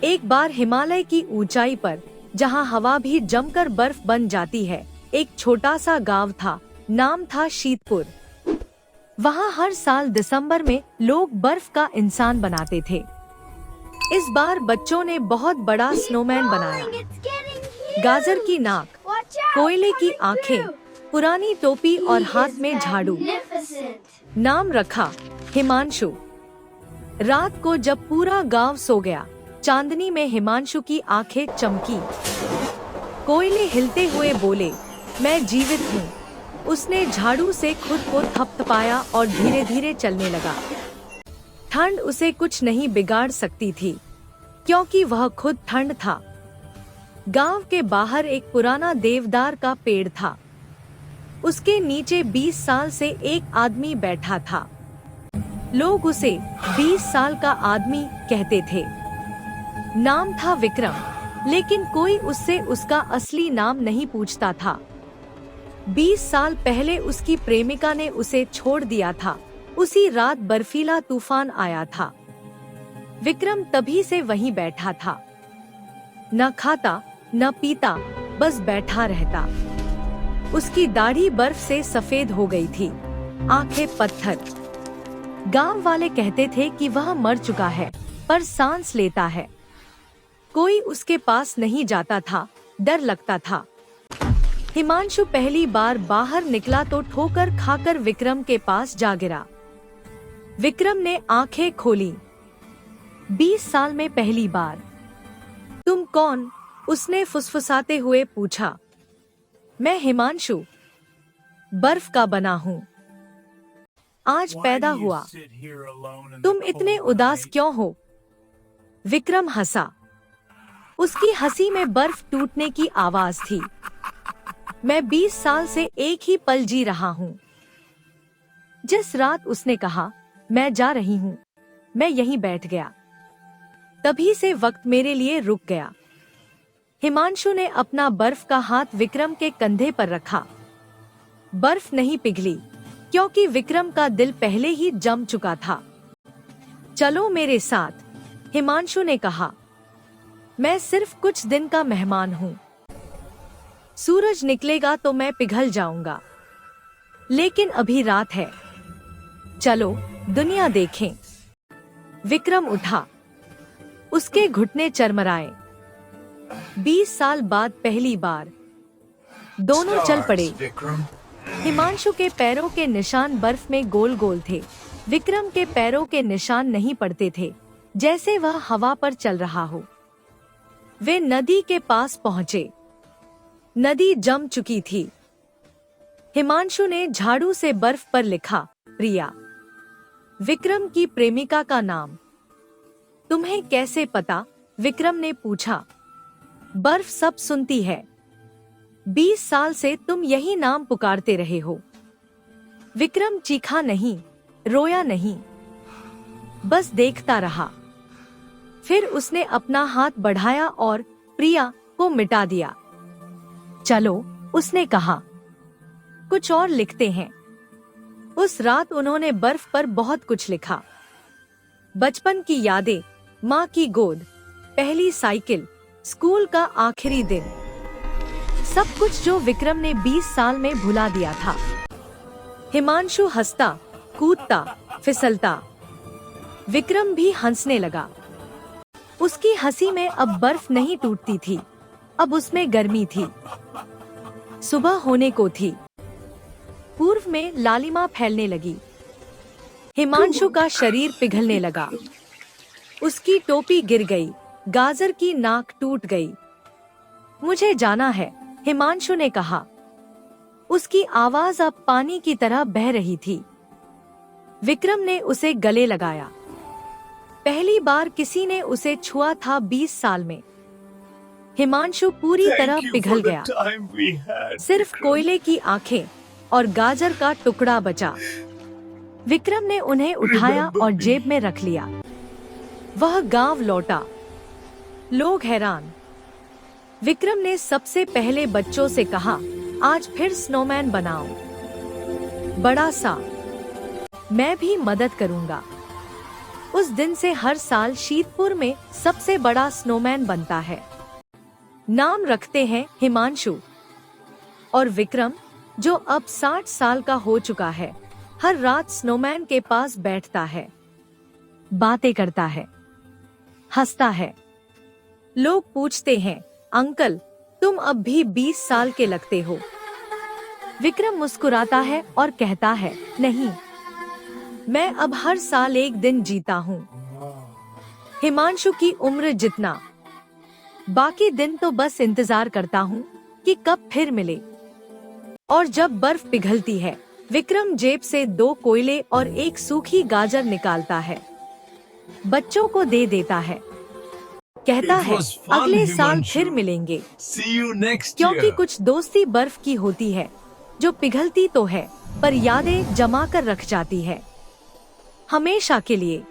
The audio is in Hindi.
एक बार हिमालय की ऊंचाई पर, जहां हवा भी जमकर बर्फ बन जाती है, एक छोटा सा गांव था। नाम था शीतपुर। वहां हर साल दिसंबर में लोग बर्फ का इंसान बनाते थे। इस बार बच्चों ने बहुत बड़ा स्नोमैन बनाया। गाजर की नाक, कोयले की आंखें, पुरानी टोपी और हाथ में झाड़ू। नाम रखा हिमांशु। रात को जब पूरा गांव सो गया, चांदनी में हिमांशु की आंखें चमकी। कोयले हिलते हुए बोले, मैं जीवित हूँ। उसने झाड़ू से खुद को थपथपाया और धीरे धीरे चलने लगा। ठंड उसे कुछ नहीं बिगाड़ सकती थी, क्योंकि वह खुद ठंड था। गांव के बाहर एक पुराना देवदार का पेड़ था। उसके नीचे 20 साल से एक आदमी बैठा था। लोग उसे 20 साल का आदमी कहते थे। नाम था विक्रम, लेकिन कोई उससे उसका असली नाम नहीं पूछता था। 20 साल पहले उसकी प्रेमिका ने उसे छोड़ दिया था। उसी रात बर्फीला तूफान आया था। विक्रम तभी से वहीं बैठा था। न खाता न पीता, बस बैठा रहता। उसकी दाढ़ी बर्फ से सफेद हो गई थी, आंखें पत्थर। गांव वाले कहते थे कि वह मर चुका है, पर सांस लेता है। कोई उसके पास नहीं जाता था, डर लगता था। हिमांशु पहली बार बाहर निकला तो ठोकर खाकर विक्रम के पास जा गिरा। विक्रम ने आंखें खोली। 20 साल में पहली बार। तुम कौन? उसने फुसफुसाते हुए पूछा। मैं हिमांशु, बर्फ का बना हूँ। आज पैदा हुआ। तुम इतने उदास क्यों हो? विक्रम हंसा। उसकी हंसी में बर्फ टूटने की आवाज थी। मैं 20 साल से एक ही पल जी रहा हूँ। जिस रात उसने कहा, मैं जा रही हूँ, मैं यहीं बैठ गया। तभी से वक्त मेरे लिए रुक गया। हिमांशु ने अपना बर्फ का हाथ विक्रम के कंधे पर रखा। बर्फ नहीं पिघली, क्योंकि विक्रम का दिल पहले ही जम चुका था। चलो मेरे साथ, हिमांशु ने कहा। मैं सिर्फ कुछ दिन का मेहमान हूँ। सूरज निकलेगा तो मैं पिघल जाऊंगा, लेकिन अभी रात है। चलो दुनिया देखें। विक्रम उठा। उसके घुटने चरमराए। 20 साल बाद पहली बार दोनों चल पड़े। हिमांशु के पैरों के निशान बर्फ में गोल गोल थे। विक्रम के पैरों के निशान नहीं पड़ते थे, जैसे वह हवा पर चल रहा हो। वे नदी के पास पहुंचे। नदी जम चुकी थी। हिमांशु ने झाड़ू से बर्फ पर लिखा, प्रिया, विक्रम की प्रेमिका का नाम। तुम्हें कैसे पता? विक्रम ने पूछा। बर्फ सब सुनती है। 20 साल से तुम यही नाम पुकारते रहे हो। विक्रम चीखा नहीं, रोया नहीं, बस देखता रहा। फिर उसने अपना हाथ बढ़ाया और प्रिया को मिटा दिया। चलो, उसने कहा, कुछ और लिखते हैं। उस रात उन्होंने बर्फ पर बहुत कुछ लिखा। बचपन की यादें, माँ की गोद, पहली साइकिल, स्कूल का आखिरी दिन, सब कुछ जो विक्रम ने 20 साल में भुला दिया था। हिमांशु हंसता, कूदता, फिसलता। विक्रम भी हंसने लगा। उसकी हंसी में अब बर्फ नहीं टूटती थी, अब उसमें गर्मी थी। सुबह होने को थी। पूर्व में लालिमा फैलने लगी। हिमांशु का शरीर पिघलने लगा। उसकी टोपी गिर गई, गाजर की नाक टूट गई। मुझे जाना है, हिमांशु ने कहा। उसकी आवाज अब पानी की तरह बह रही थी। विक्रम ने उसे गले लगाया। पहली बार किसी ने उसे छुआ था 20 साल में। हिमांशु पूरी तरह पिघल गया। सिर्फ कोयले की आंखें और गाजर का टुकड़ा बचा। विक्रम ने उन्हें उठाया और जेब में रख लिया। वह गांव लौटा। लोग हैरान। विक्रम ने सबसे पहले बच्चों से कहा, आज फिर स्नोमैन बनाओ, बड़ा सा। मैं भी मदद करूंगा। उस दिन से हर साल शीतपुर में सबसे बड़ा स्नोमैन बनता है। नाम रखते हैं हिमांशु। और विक्रम, जो अब 60 साल का हो चुका है, हर रात स्नोमैन के पास बैठता है, बातें करता है, हंसता है। लोग पूछते हैं, अंकल तुम अब भी 20 साल के लगते हो। विक्रम मुस्कुराता है और कहता है, नहीं, मैं अब हर साल एक दिन जीता हूँ। हिमांशु की उम्र जितना, बाकी दिन तो बस इंतजार करता हूँ कि कब फिर मिले। और जब बर्फ पिघलती है, विक्रम जेब से 2 कोयले और एक सूखी गाजर निकालता है, बच्चों को दे देता है, कहता है अगले साल फिर मिलेंगे। क्योंकि कुछ दोस्ती बर्फ की होती है, जो पिघलती तो है पर यादें जमा कर रख जाती है, हमेशा के लिए।